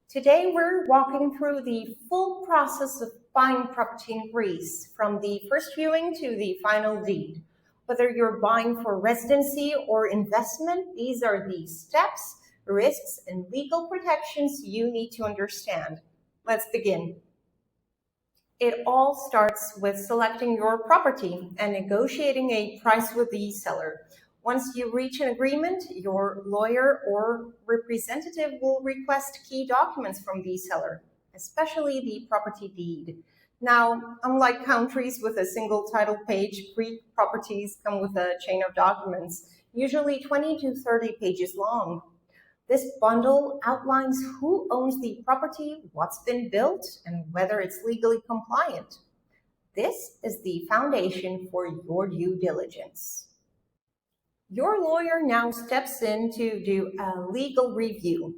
Today we're walking through the full process of buying property in Greece, from the first viewing to the final deed. Whether you're buying for residency or investment, these are the steps, risks, and legal protections you need to understand. Let's begin. It all starts with selecting your property and negotiating a price with the seller. Once you reach an agreement, your lawyer or representative will request key documents from the seller, especially the property deed. Now, unlike countries with a single title page, Greek properties come with a chain of documents, usually 20 to 30 pages long. This bundle outlines who owns the property, what's been built, and whether it's legally compliant. This is the foundation for your due diligence. Your lawyer now steps in to do a legal review.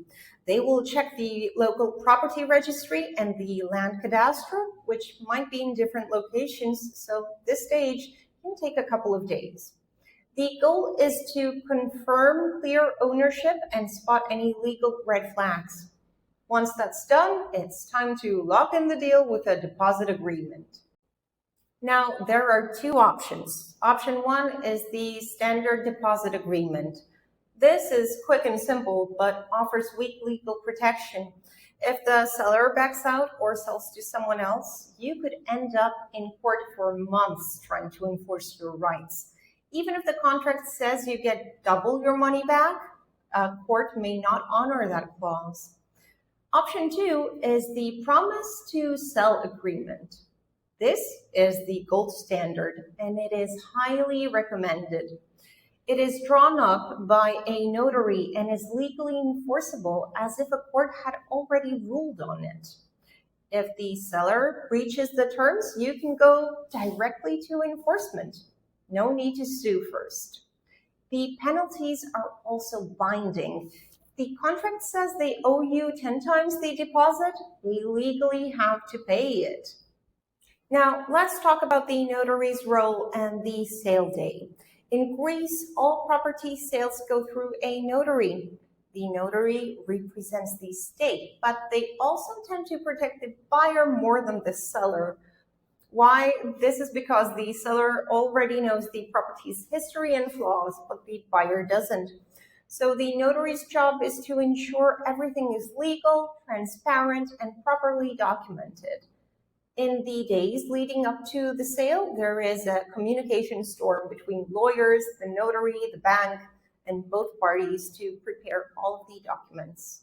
They will check the local property registry and the land cadastre, which might be in different locations, so this stage can take a couple of days. The goal is to confirm clear ownership and spot any legal red flags. Once that's done, it's time to lock in the deal with a deposit agreement. Now, there are two options. Option one is the standard deposit agreement. This is quick and simple, but offers weak legal protection. If the seller backs out or sells to someone else, you could end up in court for months trying to enforce your rights. Even if the contract says you get double your money back, a court may not honor that clause. Option two is the promise to sell agreement. This is the gold standard, and it is highly recommended. It is drawn up by a notary and is legally enforceable as if a court had already ruled on it. If the seller breaches the terms, you can go directly to enforcement. No need to sue first. The penalties are also binding. The contract says they owe you 10 times the deposit. They legally have to pay it. Now, let's talk about the notary's role and the sale day. In Greece, all property sales go through a notary. The notary represents the state, but they also tend to protect the buyer more than the seller. Why? This is because the seller already knows the property's history and flaws, but the buyer doesn't. So the notary's job is to ensure everything is legal, transparent, and properly documented. In the days leading up to the sale, there is a communication storm between lawyers, the notary, the bank, and both parties to prepare all of the documents.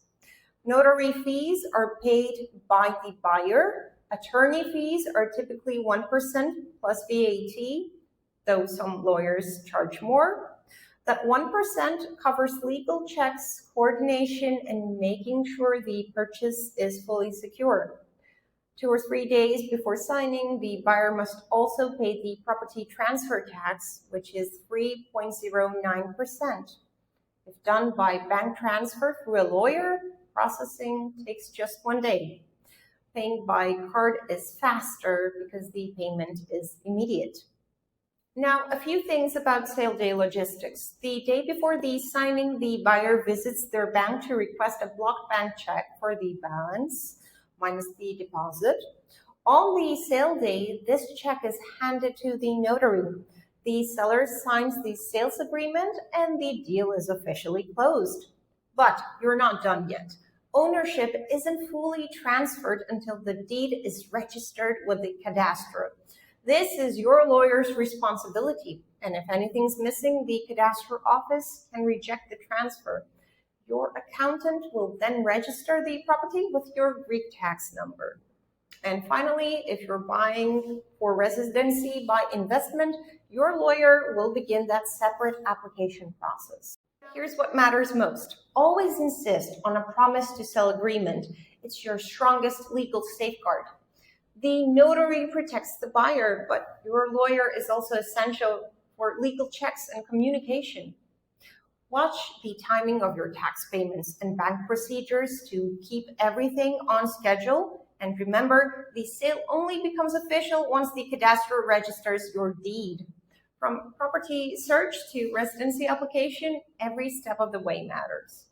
Notary fees are paid by the buyer. Attorney fees are typically 1% plus VAT, though some lawyers charge more. That 1% covers legal checks, coordination, and making sure the purchase is fully secure. 2 or 3 days before signing, the buyer must also pay the property transfer tax, which is 3.09%. If done by bank transfer through a lawyer, processing takes just 1 day. Paying by card is faster because the payment is immediate. Now, a few things about sale day logistics. The day before the signing, the buyer visits their bank to request a block bank check for the balance minus the deposit. On the sale day, this check is handed to the notary. The seller signs the sales agreement and the deal is officially closed. But you're not done yet. Ownership isn't fully transferred until the deed is registered with the cadastre. This is your lawyer's responsibility, and if anything's missing, the cadastre office can reject the transfer. Your accountant will then register the property with your Greek tax number. And finally, if you're buying for residency by investment, your lawyer will begin that separate application process. Here's what matters most. Always insist on a promise to sell agreement. It's your strongest legal safeguard. The notary protects the buyer, but your lawyer is also essential for legal checks and communication. Watch the timing of your tax payments and bank procedures to keep everything on schedule. And remember, the sale only becomes official once the cadastre registers your deed. From property search to residency application, every step of the way matters.